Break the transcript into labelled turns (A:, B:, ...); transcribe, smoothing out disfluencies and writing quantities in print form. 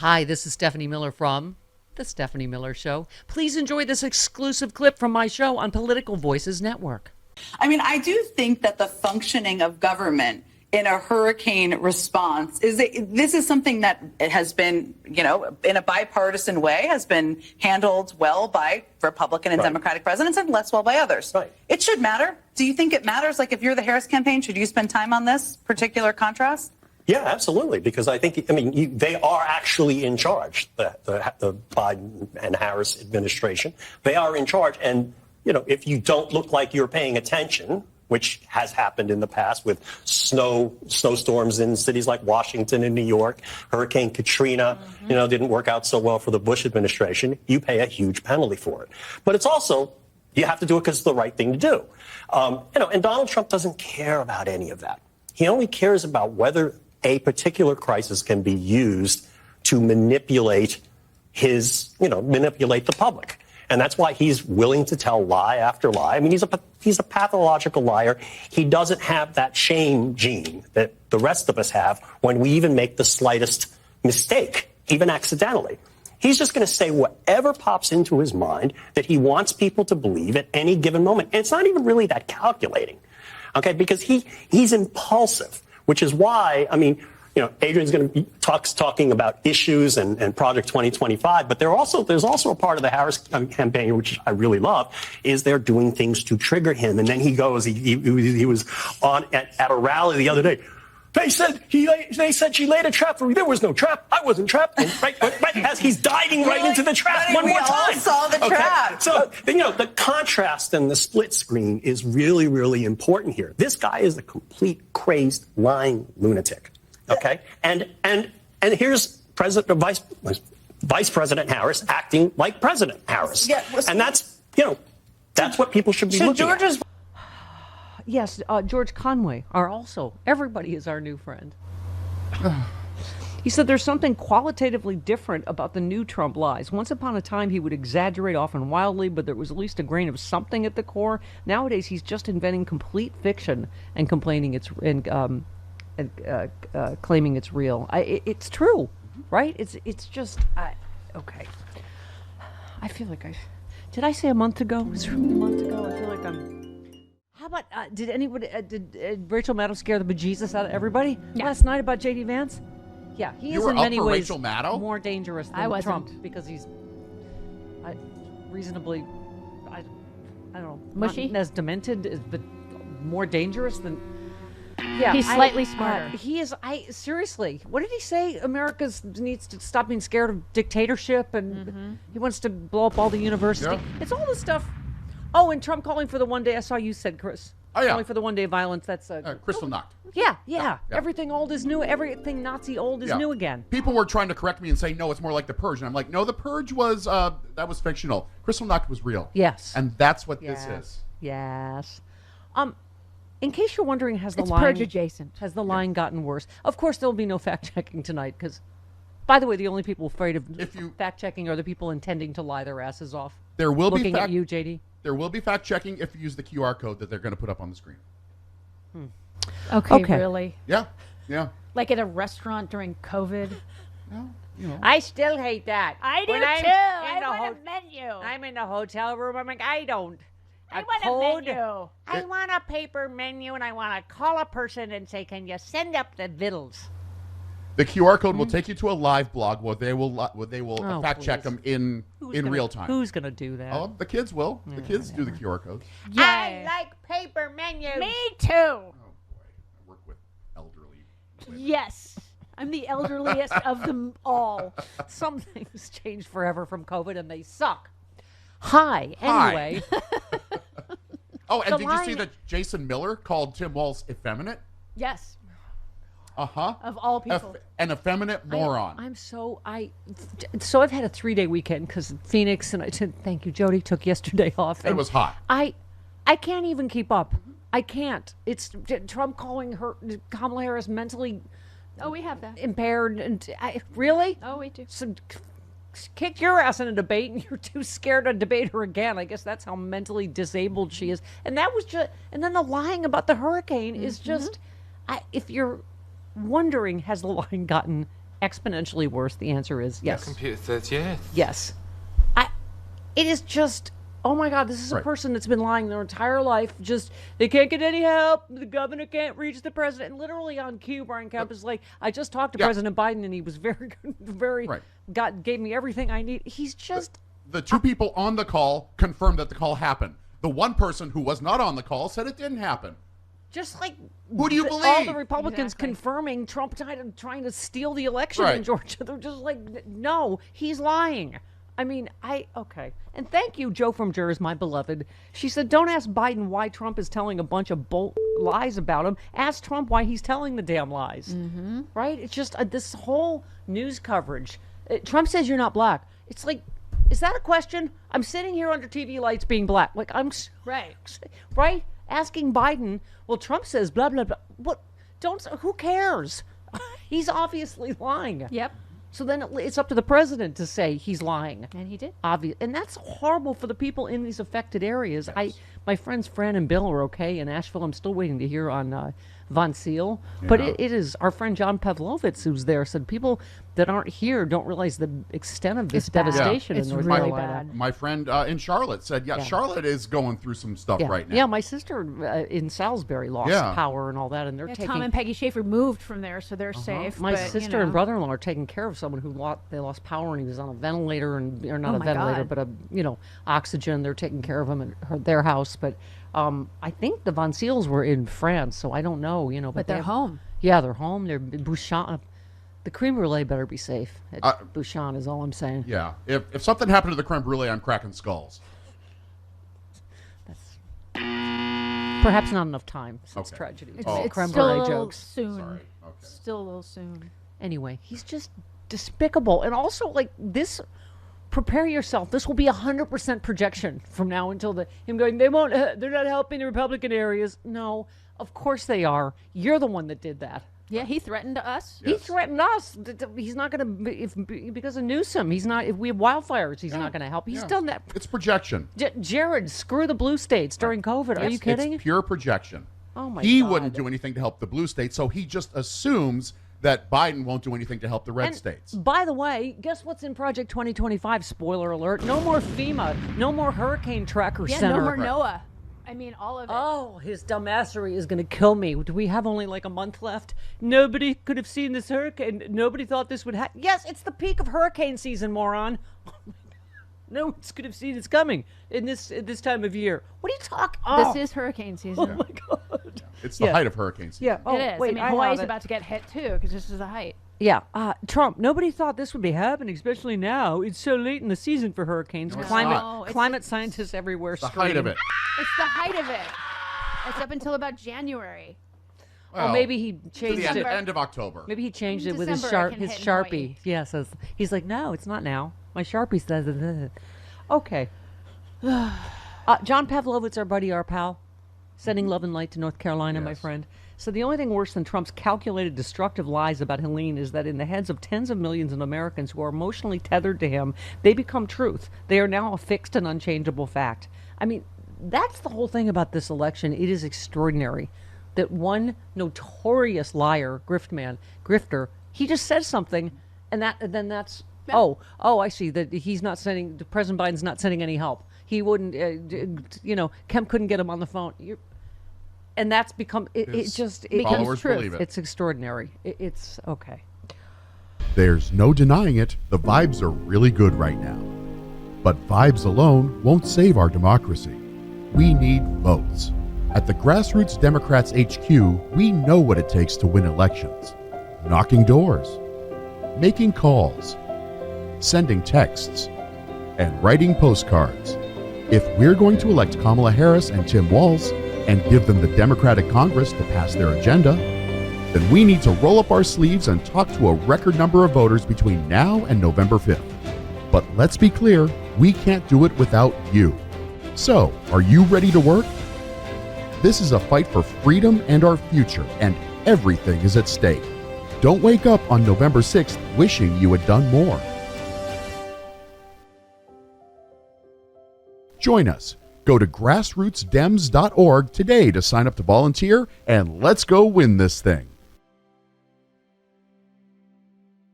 A: Hi, this is Stephanie Miller from The Stephanie Miller Show. Please enjoy this exclusive clip from my show on Political Voices Network.
B: I mean, I do think that the functioning of government in a hurricane response this is something that has been, in a bipartisan way, has been handled well by Republican and Democratic presidents and less well by others.
C: Right.
B: It should matter. Do you think it matters? Like, if you're the Harris campaign, should you spend time on this particular contrast?
C: Yeah, absolutely. Because they are actually in charge. The Biden and Harris administration, they are in charge. And, if you don't look like you're paying attention, which has happened in the past with snowstorms in cities like Washington and New York, Hurricane Katrina, didn't work out so well for the Bush administration, you pay a huge penalty for it. But it's also, you have to do it because it's the right thing to do. And Donald Trump doesn't care about any of that. He only cares about whether a particular crisis can be used to manipulate manipulate the public. And that's why he's willing to tell lie after lie. I mean, he's a pathological liar. He doesn't have that shame gene that the rest of us have when we even make the slightest mistake, even accidentally. He's just going to say whatever pops into his mind that he wants people to believe at any given moment. And it's not even really that calculating, okay, because he's impulsive, which is why, Adrian's going to be talking about issues and Project 2025, but there's also a part of the Harris campaign, which I really love, is they're doing things to trigger him. And then he goes, he was on at a rally the other day. They said she laid a trap for me. There was no trap. I wasn't trapped. And right as he's diving right into the trap one more time.
B: We all saw the trap.
C: So, the contrast and the split screen is really, really important here. This guy is a complete crazed, lying lunatic. Okay, and here's Vice President Harris acting like President Harris, and that's what people should be looking at.
A: Yes, George Conway everybody is our new friend. He said there's something qualitatively different about the new Trump lies. Once upon a time, he would exaggerate often wildly, but there was at least a grain of something at the core. Nowadays, he's just inventing complete fiction and claiming it's real. It's true, right? It's just okay. I feel like did I say a month ago? It was really a month ago. I feel like How about did Rachel Maddow scare the bejesus out of everybody last night about J.D. Vance? Yeah, he is in many ways
D: Rachel Maddow?
A: more dangerous than Trump because he's reasonably, I don't know,
E: mushy,
A: not as demented, but more dangerous than.
E: Yeah, he's slightly smarter.
A: He is. Seriously, what did he say? America needs to stop being scared of dictatorship, and he wants to blow up all the universities.
D: Yeah.
A: It's all this stuff. Oh, and Trump calling for the one day. I saw you said, Chris.
D: Oh yeah,
A: calling for the one day violence. That's
D: Crystal Nacht.
A: Yeah. Everything old is new. Everything Nazi old is new again.
D: People were trying to correct me and say, no, it's more like the Purge. And I'm like, no, the Purge was that was fictional. Crystal Nacht was real.
A: Yes,
D: and that's what this is.
A: Yes. In case you're wondering,
E: it's Purge adjacent.
A: Has the line gotten worse? Of course, there'll be no fact-checking tonight because, by the way, the only people afraid of fact-checking are the people intending to lie their asses off.
D: There will be
A: looking at you, JD.
D: There will be fact-checking if you use the QR code that they're going to put up on the screen.
E: Okay, really?
D: Yeah.
E: Like at a restaurant during COVID?
D: No,
A: I still hate that.
E: I do too. I want a menu.
A: I'm in the hotel room. I'm like, I want
E: a menu.
A: I want a paper menu, and I want to call a person and say, "Can you send up the vittles?"
D: The QR code will take you to a live blog where they will fact check them in real time.
A: Who's gonna do that?
D: Oh, the kids will. The kids do the QR codes.
E: Yeah.
A: I like paper menus.
E: Me too.
D: Oh boy, I work with elderly women.
E: Yes. I'm the elderliest of them all.
A: Some things changed forever from COVID, and they suck. Anyway.
D: Oh, and did you see that Jason Miller called Tim Walz effeminate?
E: Yes.
D: Uh-huh.
E: Of all people.
D: An effeminate moron.
A: I've had a 3-day weekend because Phoenix, and I said, thank you, Jody, took yesterday off.
D: It was hot.
A: I can't even keep up. I can't. It's Trump calling Kamala Harris mentally
E: we have that.
A: impaired. And really?
E: Oh, we do.
A: So, kick your ass in a debate and you're too scared to debate her again. I guess that's how mentally disabled she is. And that was just, and then the lying about the hurricane is just, if you're wondering, has the line gotten exponentially worse? The answer is yes.
F: Computer says yes.
A: Yes. It is just, oh my God, this is a person that's been lying their entire life. Just, they can't get any help. The governor can't reach the president. And literally on cue, Brian Kemp is like, I just talked to President Biden and he was very, gave me everything I need. He's just.
D: The two people on the call confirmed that the call happened. The one person who was not on the call said it didn't happen.
A: Just like
D: who do you believe?
A: All the Republicans confirming Trump trying to steal the election in Georgia. They're just like, no, he's lying. I mean, okay. And thank you, Joe from Jersey, my beloved. She said, don't ask Biden why Trump is telling a bunch of lies about him. Ask Trump why he's telling the damn lies. Mm-hmm. Right? It's just this whole news coverage. Trump says you're not black. It's like, is that a question? I'm sitting here under TV lights being black. Like, I'm right? Asking Biden, well, Trump says blah, blah, blah. What? Who cares? He's obviously lying.
E: Yep.
A: So then it's up to the president to say he's lying.
E: And he did.
A: And that's horrible for the people in these affected areas. Yes. My friends Fran and Bill are okay in Asheville. I'm still waiting to hear on Von Seal. Yeah. But it is, our friend John Pavlovitz, who's there, said people that aren't here don't realize the extent of this devastation in North Carolina.
D: My friend in Charlotte said, Charlotte is going through some stuff right now.
A: Yeah, my sister in Salisbury lost power and all that, and they're taking.
E: Tom and Peggy Schaefer moved from there, so they're safe.
A: My sister and brother-in-law are taking care of someone who lost power, and he was on a ventilator, or not a ventilator, but oxygen. They're taking care of him at their house, but. I think the Von Seals were in France, so I don't know,
E: But they're home.
A: Yeah, they're home. They're Bouchon. The creme brulee better be safe at Bouchon is all I'm saying.
D: Yeah. If something happened to the creme brulee, I'm cracking skulls.
A: That's perhaps not enough time since tragedy.
E: It's
A: creme
E: still
A: brulee
E: a little
A: jokes.
E: soon.
D: Sorry. Okay.
E: Still a little soon.
A: Anyway, he's just despicable. And also, like, this... Prepare yourself. This will be 100% projection from now until him going, they're not helping the Republican areas. No, of course they are. You're the one that did that.
E: Yeah, he threatened us.
A: Yes. He threatened us. He's not going to, because of Newsom, he's not, if we have wildfires, he's not going to help. He's done that.
D: It's projection.
A: Jared, screw the blue states during COVID. Are you kidding?
D: It's pure projection.
A: Oh my God.
D: He wouldn't do anything to help the blue states, so he just assumes that Biden won't do anything to help the red states.
A: By the way, guess what's in Project 2025? Spoiler alert. No more FEMA. No more Hurricane Tracker Center.
E: No more NOAA. I mean, all of it.
A: Oh, his dumbassery is going to kill me. Do we have only like a month left? Nobody could have seen this hurricane. Nobody thought this would happen. Yes, it's the peak of hurricane season, moron. No one could have seen it's coming in this time of year. What are you talking?
E: Oh. This is hurricane season.
A: Oh my God!
D: It's the height of hurricane season.
A: Yeah,
E: it is. Wait, Hawaii's about to get hit too because this is the height.
A: Yeah, Trump. Nobody thought this would be happening, especially now. It's so late in the season for hurricanes.
D: No,
A: climate scientists everywhere.
D: It's the height of it.
E: It's the height of it. It's up until about January.
A: Well, maybe he changed
D: it.
A: The
D: end of October.
A: Maybe he changed it with his Sharpie. Yeah, he's like, no, it's not now. My Sharpie says it. Okay. John Pavlovitz, our buddy, our pal, sending love and light to North Carolina, my friend. So the only thing worse than Trump's calculated destructive lies about Helene is that in the heads of tens of millions of Americans who are emotionally tethered to him, they become truth. They are now a fixed and unchangeable fact. I mean, that's the whole thing about this election. It is extraordinary that one notorious liar, grifter, he just says something, and then that's... Yeah. Oh, I see that he's not sending, President Biden's not sending any help. He wouldn't, Kemp couldn't get him on the phone. And that's become, it becomes truth. It's extraordinary. It's okay.
D: There's no denying it. The vibes are really good right now. But vibes alone won't save our democracy. We need votes. At the Grassroots Democrats HQ, we know what it takes to win elections. Knocking doors, making calls, sending texts, and writing postcards. If we're going to elect Kamala Harris and Tim Walz and give them the Democratic Congress to pass their agenda, then we need to roll up our sleeves and talk to a record number of voters between now and November 5th. But let's be clear, we can't do it without you. So, are you ready to work? This is a fight for freedom and our future, and everything is at stake. Don't wake up on November 6th wishing you had done more. Join us. Go to grassrootsdems.org today to sign up to volunteer, and let's go win this thing.